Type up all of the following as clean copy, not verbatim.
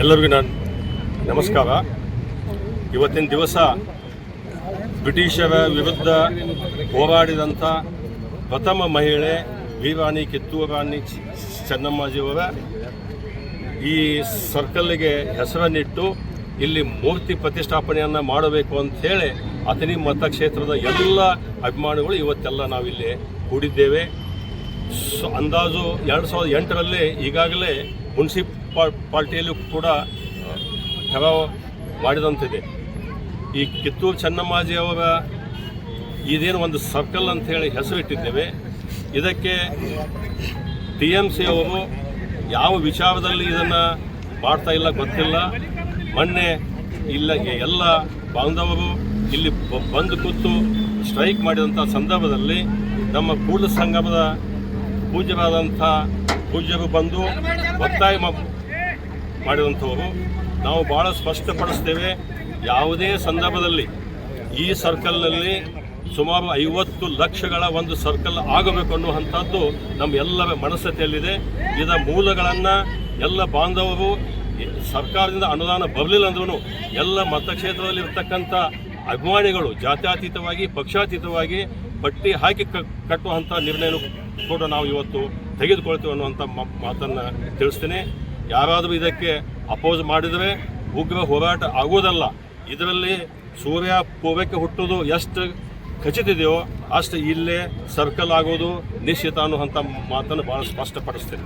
ಎಲ್ಲರಿಗೂ ನಮಸ್ಕಾರ. ಇವತ್ತಿನ ದಿವಸ ಬ್ರಿಟಿಷರ ವಿರುದ್ಧ ಹೋರಾಡಿದಂಥ ಪ್ರಥಮ ಮಹಿಳೆ ವೀರಾಣಿ ಕಿತ್ತೂರು ರಾಣಿ ಚೆನ್ನಮ್ಮಾಜಿಯವರ ಈ ಸರ್ಕಲ್ಗೆ ಹೆಸರನ್ನಿಟ್ಟು ಇಲ್ಲಿ ಮೂರ್ತಿ ಪ್ರತಿಷ್ಠಾಪನೆಯನ್ನು ಮಾಡಬೇಕು ಅಂತ ಹೇಳಿ ಅಥಣಿ ಮತಕ್ಷೇತ್ರದ ಎಲ್ಲ ಅಭಿಮಾನಿಗಳು ಇವತ್ತೆಲ್ಲ ನಾವಿಲ್ಲಿ ಕೂಡಿದ್ದೇವೆ. ಅಂದಾಜು 2008ರಲ್ಲಿ ಈಗಾಗಲೇ ಮುನ್ಸಿಪಾಲ್ಟಿಯಲ್ಲೂ ಕೂಡ ಠರಾವು ಮಾಡಿದಂತಿದೆ. ಈ ಕಿತ್ತೂರು ಚೆನ್ನಮ್ಮಾಜಿ ಅವರ ಇದೇನು ಒಂದು ಸರ್ಕಲ್ ಅಂಥೇಳಿ ಹೆಸರಿಟ್ಟಿದ್ದೇವೆ. ಇದಕ್ಕೆ TMC ಅವರು ಯಾವ ವಿಚಾರದಲ್ಲಿ ಇದನ್ನು ಮಾಡ್ತಾ ಇಲ್ಲ ಗೊತ್ತಿಲ್ಲ. ಮೊನ್ನೆ ಇಲ್ಲ ಎಲ್ಲ ಬಾಂಧವರು ಇಲ್ಲಿ ಬಂದು ಕೂತು ಸ್ಟ್ರೈಕ್ ಮಾಡಿದಂಥ ಸಂದರ್ಭದಲ್ಲಿ ನಮ್ಮ ಕೂಡಲ ಸಂಗಮದ ಪೂಜ್ಯರಾದಂಥ ಪೂಜ್ಯರು ಬಂದು ಒತ್ತಾಯ ಮಾಡಿದಂಥವರು. ನಾವು ಭಾಳ ಸ್ಪಷ್ಟಪಡಿಸ್ತೇವೆ, ಯಾವುದೇ ಸಂದರ್ಭದಲ್ಲಿ ಈ ಸರ್ಕಲ್ನಲ್ಲಿ ಸುಮಾರು 50 ಲಕ್ಷಗಳ ಒಂದು ಸರ್ಕಲ್ ಆಗಬೇಕು ಅನ್ನುವಂಥದ್ದು ನಮ್ಮ ಎಲ್ಲರ ಮನಸ್ಥಿತಿಯಲ್ಲಿದೆ. ಇದರ ಮೂಲಗಳನ್ನು ಎಲ್ಲ ಬಾಂಧವರು ಸರ್ಕಾರದಿಂದ ಅನುದಾನ ಬರಲಿಲ್ಲ ಅಂದ್ರೂ ಎಲ್ಲ ಮತಕ್ಷೇತ್ರದಲ್ಲಿರ್ತಕ್ಕಂಥ ಅಭಿಮಾನಿಗಳು ಜಾತ್ಯತೀತವಾಗಿ ಪಕ್ಷಾತೀತವಾಗಿ ಪಟ್ಟಿ ಹಾಕಿ ಕಟ್ಟುವಂಥ ನಿರ್ಣಯ ಕೂಡ ನಾವು ಇವತ್ತು ತೆಗೆದುಕೊಳ್ತೀವಿ ಅನ್ನುವಂಥ ಮಾತನ್ನು ತಿಳಿಸ್ತೀನಿ. ಯಾರಾದರೂ ಇದಕ್ಕೆ ಅಪೋಸ್ ಮಾಡಿದರೆ ಉಗ್ರ ಹೋರಾಟ ಆಗೋದಲ್ಲ. ಇದರಲ್ಲಿ ಸೂರ್ಯ ಪೂರ್ವಕ್ಕೆ ಹುಟ್ಟೋದು ಎಷ್ಟು ಖಚಿತ ಇದೆಯೋ ಅಷ್ಟು ಇಲ್ಲೇ ಸರ್ಕಲ್ ಆಗೋದು ನಿಶ್ಚಿತ ಅನ್ನುವಂಥ ಮಾತನ್ನು ಬಹಳ ಸ್ಪಷ್ಟಪಡಿಸ್ತೇನೆ.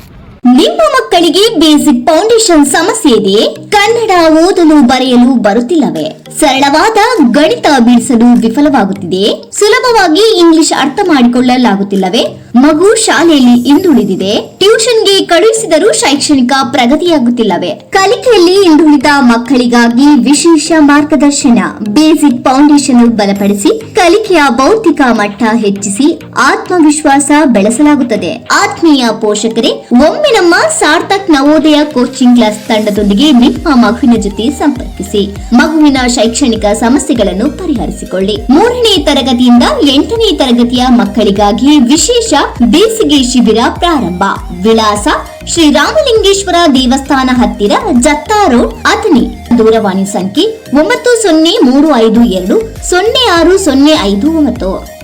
ನಿಮ್ಮ ಮಕ್ಕಳಿಗೆ ಬೇಸಿಕ್ ಫೌಂಡೇಶನ್ ಸಮಸ್ಯೆ ಇದೆಯೇ? ಕನ್ನಡ ಓದಲು ಬರೆಯಲು ಬರುತ್ತಿಲ್ಲವೇ? ಸರಳವಾದ ಗಣಿತ ಬಿಡಿಸಲು ವಿಫಲವಾಗುತ್ತಿದೆಯೇ? ಸುಲಭವಾಗಿ ಇಂಗ್ಲಿಷ್ ಅರ್ಥ ಮಾಡಿಕೊಳ್ಳಲಾಗುತ್ತಿಲ್ಲವೇ? ಮಗು ಶಾಲೆಯಲ್ಲಿ ಹಿಂದುಳಿದಿದೆ, ಟ್ಯೂಷನ್ಗೆ ಕಳುಹಿಸಿದರೂ ಶೈಕ್ಷಣಿಕ ಪ್ರಗತಿಯಾಗುತ್ತಿಲ್ಲವೇ? ಕಲಿಕೆಯಲ್ಲಿ ಹಿಂದುಳಿದ ಮಕ್ಕಳಿಗಾಗಿ ವಿಶೇಷ ಮಾರ್ಗದರ್ಶನ. ಬೇಸಿಕ್ ಫೌಂಡೇಶನ್ ಬಲಪಡಿಸಿ ಕಲಿಕೆಯ ಭೌತಿಕ ಮಟ್ಟ ಹೆಚ್ಚಿಸಿ ಆತ್ಮವಿಶ್ವಾಸ ಬೆಳೆಸಲಾಗುತ್ತದೆ. ಆತ್ಮೀಯ ಪೋಷಕರೇ, ಒಮ್ಮೆ ನಮ್ಮ ಸಾರ್ಥಕ್ ನವೋದಯ ಕೋಚಿಂಗ್ ಕ್ಲಾಸ್ ತಂಡದೊಂದಿಗೆ ನಿಮ್ಮ ಮಗುವಿನ ಜೊತೆ ಸಂಪರ್ಕಿಸಿ ಮಗುವಿನ ಶೈಕ್ಷಣಿಕ ಸಮಸ್ಯೆಗಳನ್ನು ಪರಿಹರಿಸಿಕೊಳ್ಳಿ. 3ನೇ ತರಗತಿಯಿಂದ 8ನೇ ತರಗತಿಯ ಮಕ್ಕಳಿಗಾಗಿ ವಿಶೇಷ ಬೇಸಿಗೆ ಶಿಬಿರ ಪ್ರಾರಂಭ. ವಿಳಾಸ ಶ್ರೀರಾಮಲಿಂಗೇಶ್ವರ ದೇವಸ್ಥಾನ ಹತ್ತಿರ, ಜತ್ತಾ ರೋಡ್, ಅಥಣಿ. ದೂರವಾಣಿ ಸಂಖ್ಯೆ 9035206059.